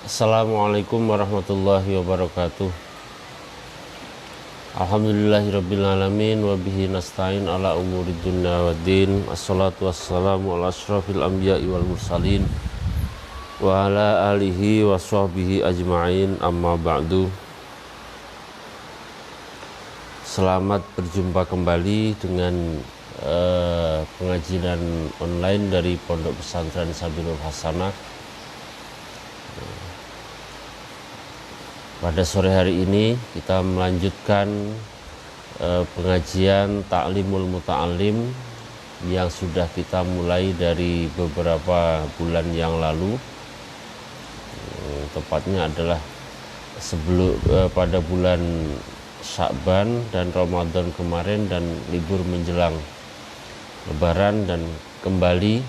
Assalamualaikum warahmatullahi wabarakatuh. Alhamdulillahirabbil alamin wa bihi nasta'in ala umuri dunya waddin. Assalatu wassalamu ala asyrafil anbiya'i wal mursalin wa ala alihi wa sahbihi ajma'in, amma ba'du. Selamat berjumpa kembali dengan pengajian online dari Pondok Pesantren Sabilul Hasanah. Pada sore hari ini kita melanjutkan pengajian Ta'limul Muta'allim yang sudah kita mulai dari beberapa bulan yang lalu. Tepatnya adalah pada bulan Sya'ban dan Ramadan kemarin dan libur menjelang Lebaran, dan kembali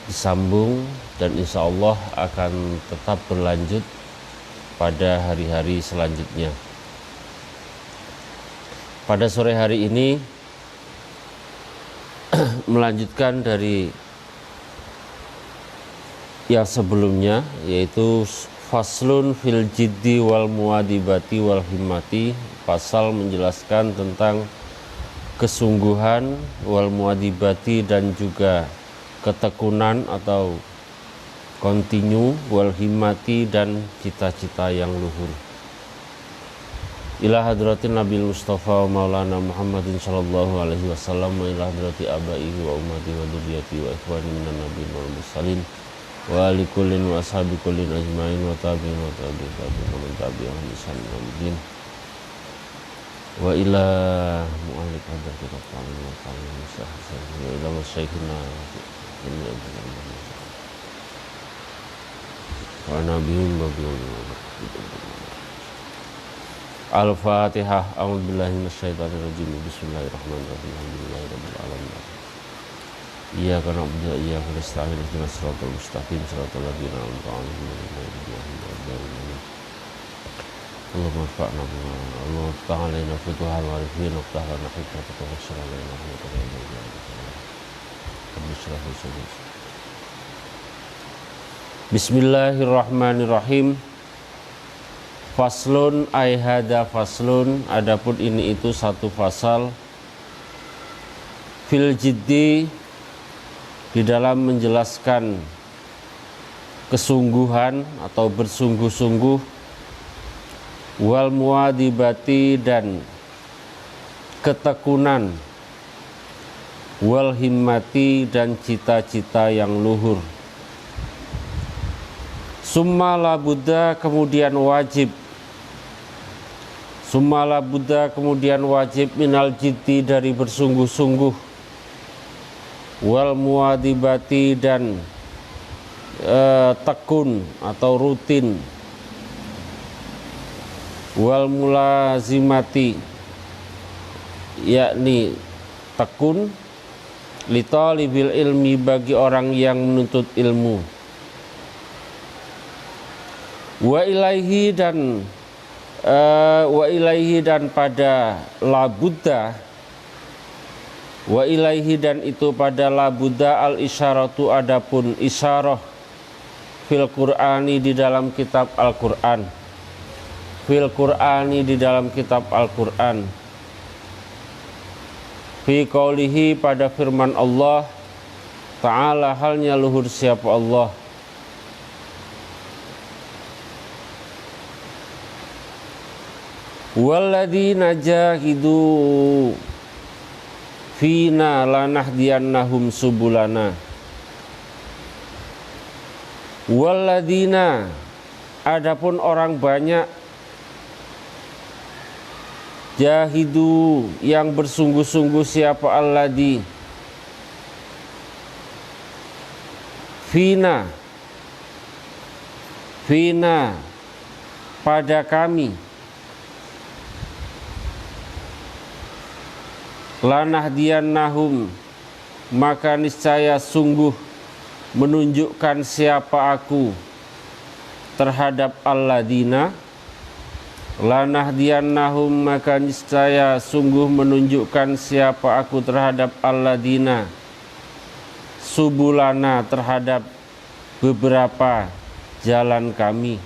disambung dan insya Allah akan tetap berlanjut pada hari-hari selanjutnya. Pada sore hari ini melanjutkan dari yang sebelumnya, yaitu faslun fil jiddi wal muadibati wal himmati, pasal menjelaskan tentang kesungguhan, wal muadibati dan juga ketekunan atau kontinu, wal himmati dan cita-cita yang luhur. Ila hadratin Nabil Mustafa Maulana Muhammadin sallallahu alaihi wasallam wa ila hadrati abaihi wa ummati wa dzurriyyati wa ikhwani minan nabiyyin wal mursalin wa likullin wa ashabi kullin ajmain wa tabi'in wa tabi'in wa man tabi'ahum bi ihsan ila yaumil wa ila mu'allik hadrati rabbil wa ta'ala wa ila masyayikhina wa nabiyyin wa Al-Fatihah. A'udzubillahi minasyaitonir rajim. Bismillahirrahmanirrahim. Alhamdulillahirabbil alamin. Iyyaka na'budu wa iyyaka nasta'in. Ihdinas siratal mustaqim, siratal ladzina an'amta 'alaihim ghairil maghdubi 'alaihim. Allahumma anfa'na bima 'allamtana. Allahumma iftah 'alaina futuhal 'arifin wa iftah lana hikmatan wa yassir 'alaina rahmatan wa barakatuh. Bismillahirrahmanirrahim. Faslun ay hada faslun, adapun ini itu satu fasal, fil jiddi, di dalam menjelaskan kesungguhan atau bersungguh-sungguh, wal muadibati dan ketekunan, wal himmati dan cita-cita yang luhur. Summa la budda, kemudian wajib. Summa la budda, kemudian wajib, minal jiddi, dari bersungguh-sungguh, wal muadibati dan tekun atau rutin, wal mulazimati, yakni tekun, li talibil ilmi, bagi orang yang menuntut ilmu, wa ilaihi dan pada labudda, wa ilaihi dan itu pada labudda al isyaratu, adapun isyarah, fil qur'ani di dalam kitab Al-Qur'an, fil qur'ani di dalam kitab Al-Qur'an, fi qaulihi pada firman Allah ta'ala, halnya luhur siapa Allah, walladzina jahidu fina lanahdiyannahum subulana. Walladzina, adapun orang banyak, jahidu yang bersungguh-sungguh siapa alladzi, fina pada kami, lanahdiyannahum maka niscaya sungguh menunjukkan siapa aku terhadap alladzina, lanahdiyannahum maka niscaya sungguh menunjukkan siapa aku terhadap alladzina, subulana terhadap beberapa jalan kami.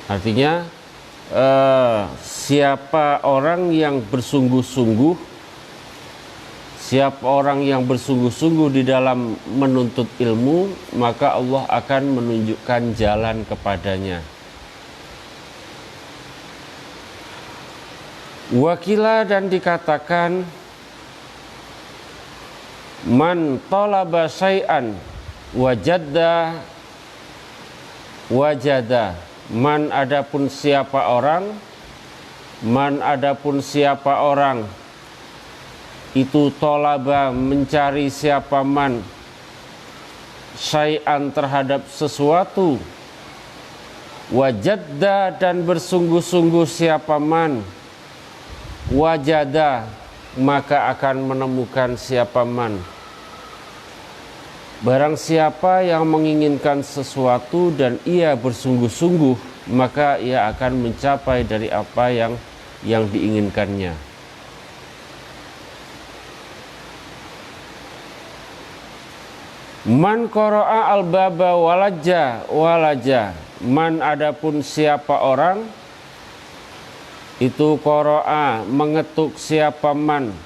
Artinya siapa orang yang bersungguh-sungguh, siapa orang yang bersungguh-sungguh di dalam menuntut ilmu, maka Allah akan menunjukkan jalan kepadanya. Wakila dan dikatakan, man talaba syai'an wajada man adapun siapa orang itu tolaba mencari siapa man syai'an terhadap sesuatu, wajadda dan bersungguh-sungguh siapa man, wajada maka akan menemukan siapa man. Barang siapa yang menginginkan sesuatu dan ia bersungguh-sungguh, maka ia akan mencapai dari apa yang diinginkannya. Man qara'a al-baba walaja. Man adapun siapa orang itu qara'a mengetuk siapa man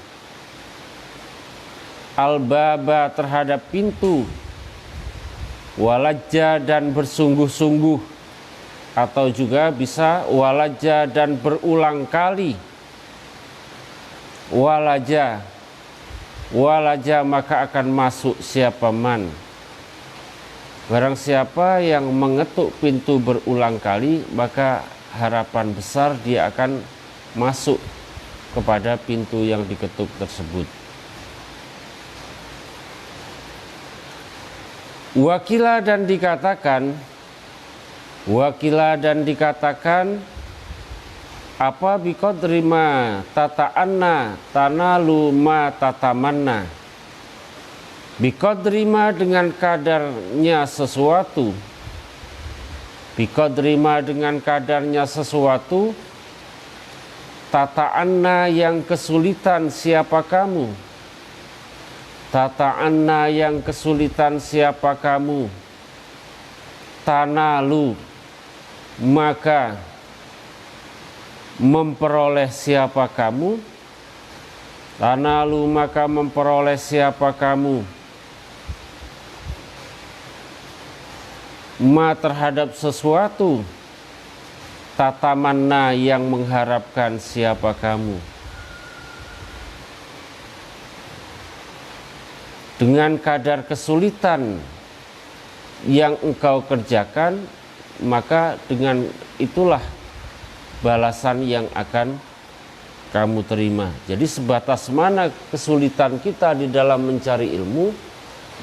al-baba terhadap pintu, walaja dan bersungguh-sungguh, atau juga bisa walaja dan berulang kali. Walaja maka akan masuk siapa man. Barang siapa yang mengetuk pintu berulang kali, maka harapan besar dia akan masuk kepada pintu yang diketuk tersebut. Wakila dan dikatakan apa biqadri ma tata'anna tanalu ma tatamanna. Biqadri ma dengan kadarnya sesuatu, biqadri ma dengan kadarnya sesuatu, tata'anna yang kesulitan siapa kamu, tata'anna yang kesulitan siapa kamu, tanalu maka memperoleh siapa kamu, tanalu maka memperoleh siapa kamu, ma terhadap sesuatu, tatamanna yang mengharapkan siapa kamu. Dengan kadar kesulitan yang engkau kerjakan, maka dengan itulah balasan yang akan kamu terima. Jadi sebatas mana kesulitan kita di dalam mencari ilmu,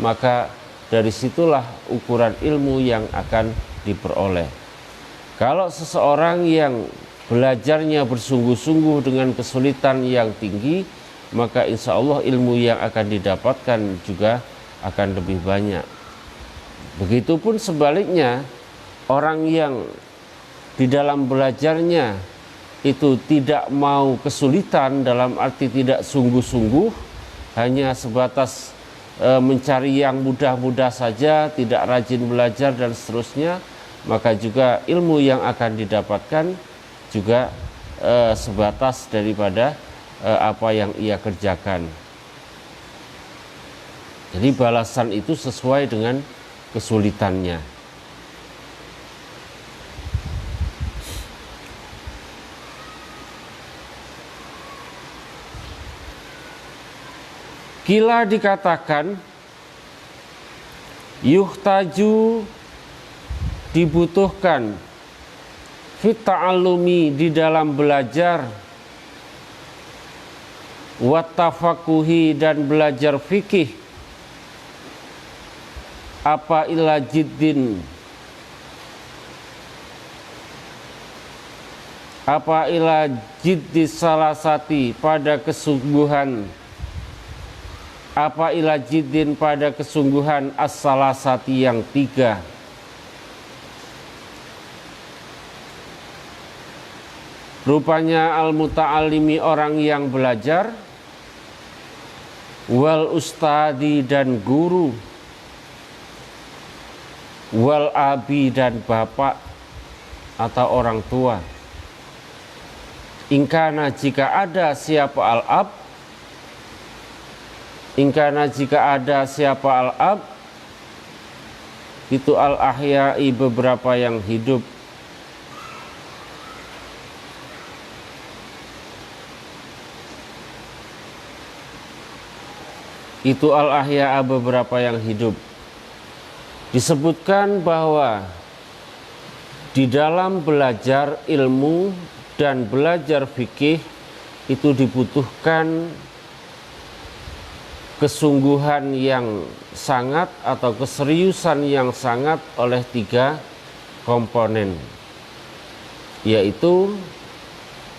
maka dari situlah ukuran ilmu yang akan diperoleh. Kalau seseorang yang belajarnya bersungguh-sungguh dengan kesulitan yang tinggi, maka insya Allah ilmu yang akan didapatkan juga akan lebih banyak. Begitupun sebaliknya, orang yang di dalam belajarnya itu tidak mau kesulitan, dalam arti tidak sungguh-sungguh, hanya sebatas mencari yang mudah-mudah saja, tidak rajin belajar dan seterusnya, maka juga ilmu yang akan didapatkan juga sebatas daripada apa yang ia kerjakan. Jadi balasan itu sesuai dengan kesulitannya. Kila dikatakan, yuhtaju dibutuhkan, fit ta'allumi di dalam belajar, wat tafakuhi dan belajar fikih, apa ila jiddin, apa ila jiddi salasati pada kesungguhan, apa ila jiddin pada kesungguhan as-salasati yang tiga. Rupanya al-muta'allimi orang yang belajar, wal ustadi dan guru, wal abi dan bapak atau orang tua. Ingkana jika ada siapa al-ab, ingkana jika ada siapa al-ab, itu al-ahya'i beberapa yang hidup. Itu al-ahya'a beberapa yang hidup. Disebutkan bahwa di dalam belajar ilmu dan belajar fikih itu dibutuhkan kesungguhan yang sangat atau keseriusan yang sangat oleh 3 komponen, yaitu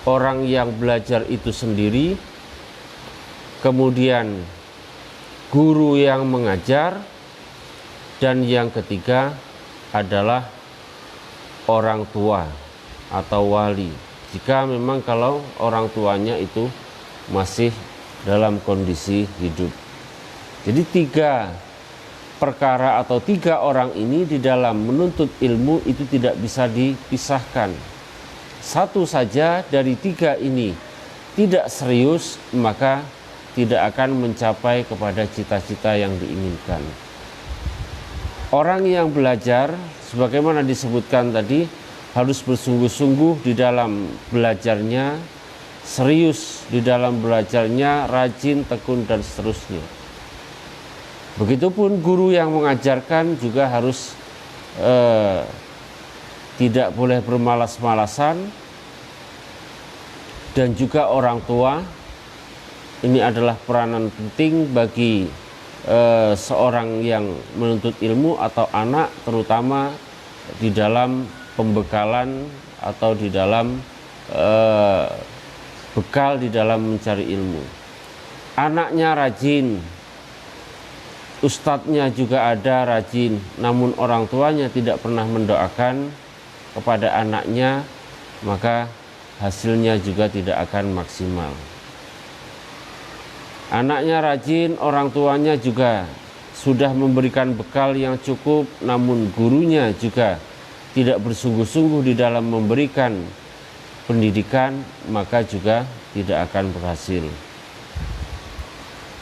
orang yang belajar itu sendiri, kemudian guru yang mengajar, dan yang ketiga adalah orang tua atau wali, jika memang kalau orang tuanya itu masih dalam kondisi hidup. Jadi 3 perkara atau 3 orang ini di dalam menuntut ilmu itu tidak bisa dipisahkan. Satu saja dari 3 ini tidak serius, maka tidak akan mencapai kepada cita-cita yang diinginkan. Orang yang belajar, sebagaimana disebutkan tadi, harus bersungguh-sungguh di dalam belajarnya, serius di dalam belajarnya, rajin, tekun, dan seterusnya. Begitupun guru yang mengajarkan juga harus tidak boleh bermalas-malasan, dan juga orang tua. Ini adalah peranan penting bagi seorang yang menuntut ilmu atau anak, terutama di dalam pembekalan atau di dalam bekal di dalam mencari ilmu. Anaknya rajin, ustadznya juga ada rajin, namun orang tuanya tidak pernah mendoakan kepada anaknya, maka hasilnya juga tidak akan maksimal. Anaknya rajin, orang tuanya juga sudah memberikan bekal yang cukup, namun gurunya juga tidak bersungguh-sungguh di dalam memberikan pendidikan, maka juga tidak akan berhasil.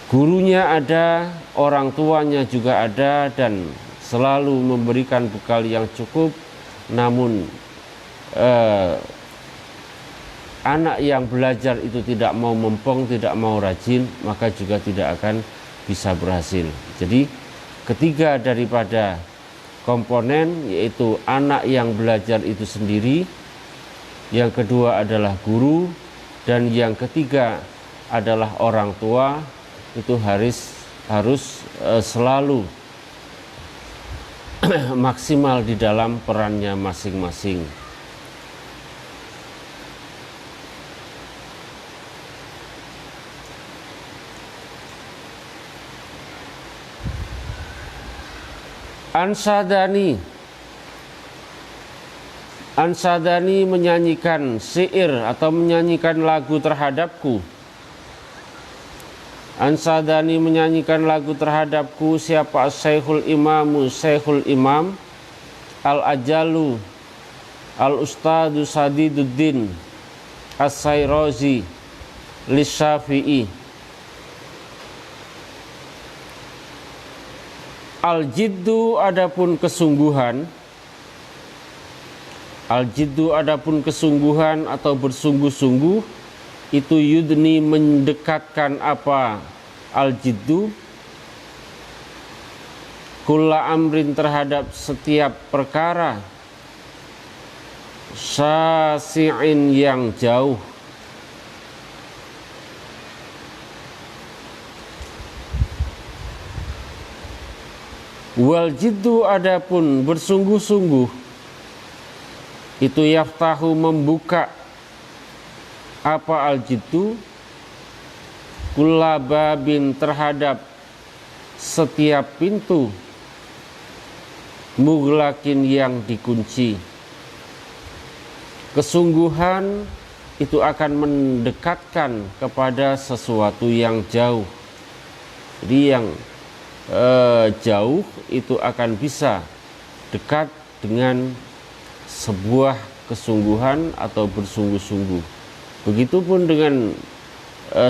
Gurunya ada, orang tuanya juga ada, dan selalu memberikan bekal yang cukup, namun anak yang belajar itu tidak mau mempong, tidak mau rajin, maka juga tidak akan bisa berhasil. Jadi ketiga daripada komponen, yaitu anak yang belajar itu sendiri, yang kedua adalah guru, dan yang ketiga adalah orang tua, itu harus selalu maksimal di dalam perannya masing-masing. Ansadani menyanyikan syair atau menyanyikan lagu terhadapku. Ansadani menyanyikan lagu terhadapku siapa? Syekhul Imam Al-Ajalu Al-Ustadu Sadiduddin As-Sayrozi Lisyafi'i. Al-jiddu adapun kesungguhan, al-jiddu adapun kesungguhan atau bersungguh-sungguh, itu yudni mendekatkan apa? Al-jiddu kulla amrin terhadap setiap perkara, syasi'in yang jauh, wal jiddu adapun bersungguh-sungguh, itu yaftahu membuka apa al jiddu kulla babin terhadap setiap pintu, mughlakin yang dikunci. Kesungguhan itu akan mendekatkan kepada sesuatu yang jauh. Jadi yang jauh itu akan bisa dekat dengan sebuah kesungguhan atau bersungguh-sungguh. Begitupun dengan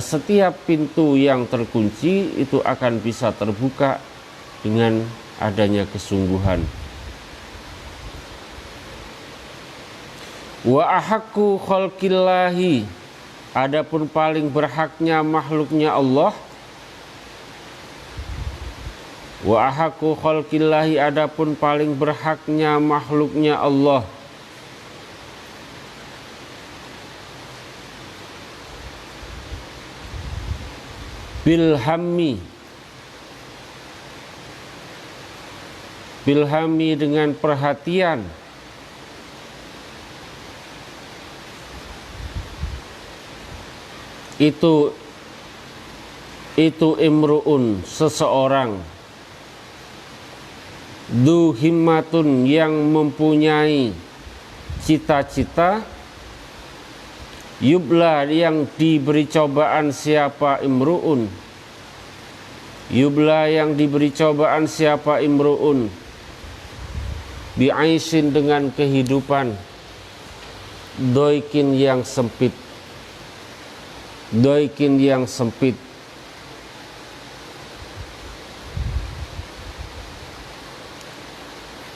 setiap pintu yang terkunci itu akan bisa terbuka dengan adanya kesungguhan. Wa ahaqqu khalqillahi, adapun paling berhaknya makhluknya Allah. Wa ahaqqu khalqillahi, adapun paling berhaknya makhluknya Allah. Bilhammi, bilhammi dengan perhatian. Itu imru'un, seseorang, du himmatun, yang mempunyai cita-cita, yubla, yang diberi cobaan siapa imru'un, yubla, yang diberi cobaan siapa imru'un, bi'aisin, dengan kehidupan, doikin, yang sempit, doikin, yang sempit.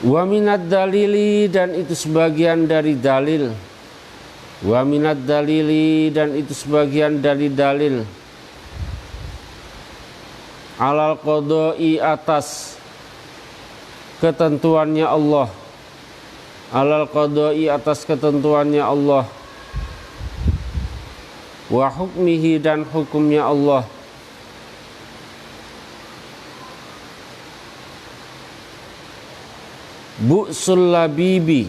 Wa minad dalili, dan itu sebagian dari dalil. Wa minad dalili, dan itu sebagian dari dalil. Alal qadai, atas ketentuannya Allah. Alal qadai, atas ketentuannya Allah. Wa hukmihi, dan hukumnya Allah. Bu'sul labibi,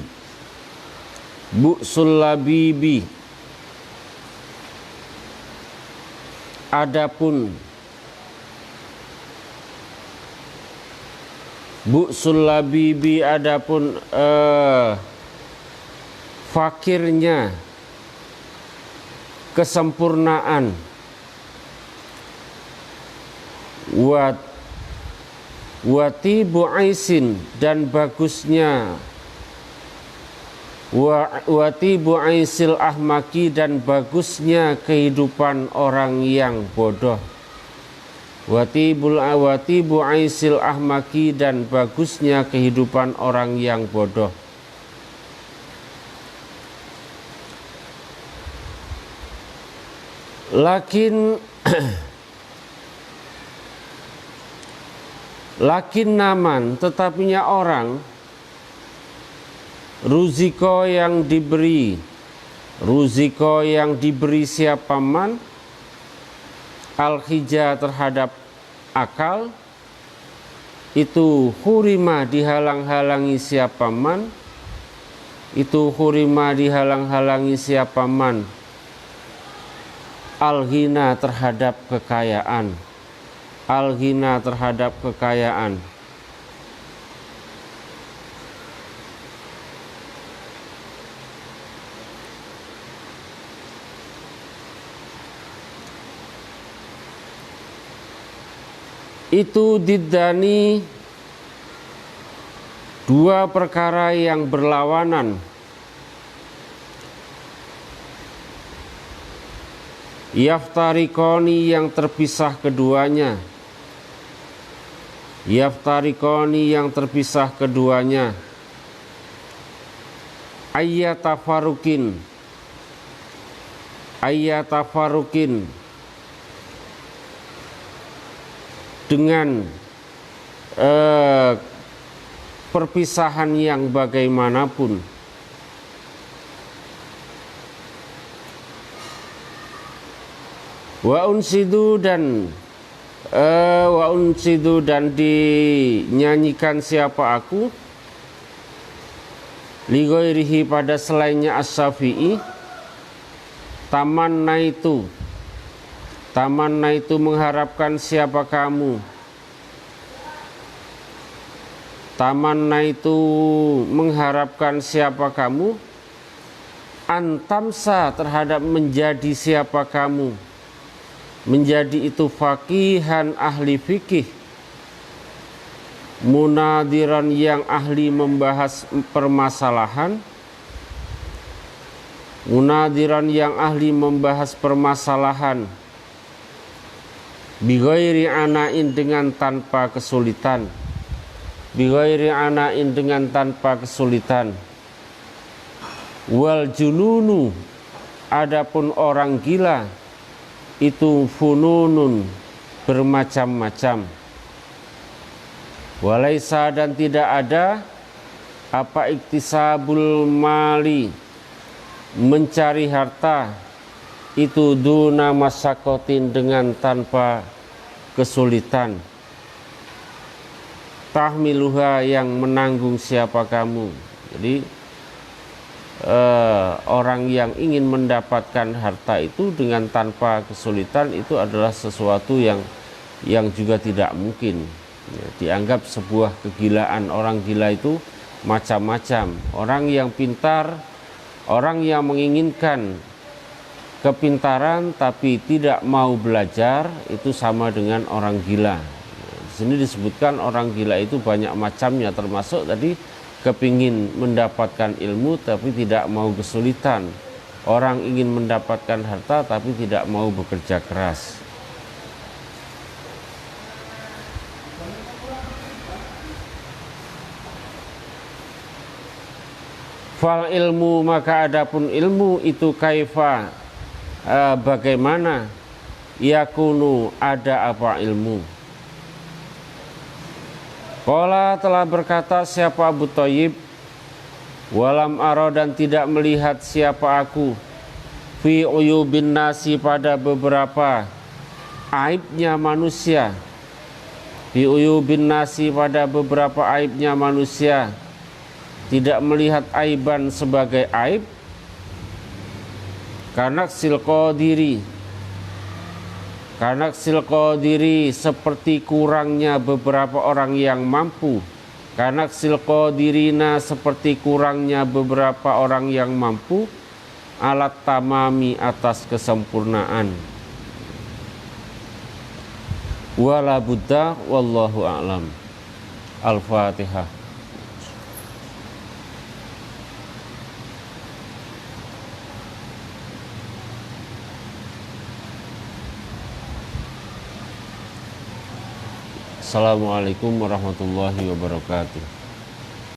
bu'sul labibi, adapun bu'sul labibi, adapun fakirnya kesempurnaan, watibu aisin, dan bagusnya, watibu aisil ahmaki, dan bagusnya kehidupan orang yang bodoh. Watibu aisil ahmaki, dan bagusnya kehidupan orang yang bodoh. Lakin naman, tetapinya orang, ruziko, yang diberi, ruziko, yang diberi siapa man, al-hija, terhadap akal, itu hurima, dihalang-halangi siapa man, itu hurima, dihalang-halangi siapa man, al-ghina, terhadap kekayaan, al-ghina, terhadap kekayaan. Itu diddani, dua perkara yang berlawanan. Yaftarikoni, yang terpisah keduanya. Yaftarikoni, yang terpisah keduanya. Ayyatafarukin, ayyatafarukin, dengan perpisahan yang bagaimanapun. Wa unsidu, dan dinyanyikan siapa aku, li ghairihi, pada selainnya as-Syafi'i, tamannaitu, mengharapkan siapa kamu, mengharapkan siapa kamu, antamsa terhadap menjadi siapa kamu, menjadi itu faqihan ahli fikih, munadiran yang ahli membahas permasalahan, munadiran yang ahli membahas permasalahan, bighairi ana'in dengan tanpa kesulitan, bighairi ana'in dengan tanpa kesulitan. Wal jununu, adapun orang gila itu fununun, bermacam-macam. Walaisa, dan tidak ada apa iktisabul mali, mencari harta itu duna masyakotin, dengan tanpa kesulitan. Tahmiluha, yang menanggung siapa kamu. Jadi orang yang ingin mendapatkan harta itu dengan tanpa kesulitan itu adalah sesuatu yang juga tidak mungkin. Ya, dianggap sebuah kegilaan. Orang gila itu macam-macam. Orang yang pintar, orang yang menginginkan kepintaran tapi tidak mau belajar, itu sama dengan orang gila. Di sini disebutkan orang gila itu banyak macamnya, termasuk tadi kepingin mendapatkan ilmu tapi tidak mau kesulitan. Orang ingin mendapatkan harta tapi tidak mau bekerja keras. Fal ilmu, maka adapun ilmu itu kaifa, bagaimana, yakunu, ada apa ilmu. Qala, telah berkata siapa Abu Thayyib, walam ara, dan tidak melihat siapa aku, fi uyubin nasi, pada beberapa aibnya manusia, fi uyubin nasi, pada beberapa aibnya manusia, tidak melihat aiban sebagai aib, kanaksil qadiri, kanaksil qadiri, seperti kurangnya beberapa orang yang mampu, kanaksil qadirina, seperti kurangnya beberapa orang yang mampu, alat tamami, atas kesempurnaan. Wala buddha, wallahu a'lam. Al-Fatihah. Assalamualaikum warahmatullahi wabarakatuh.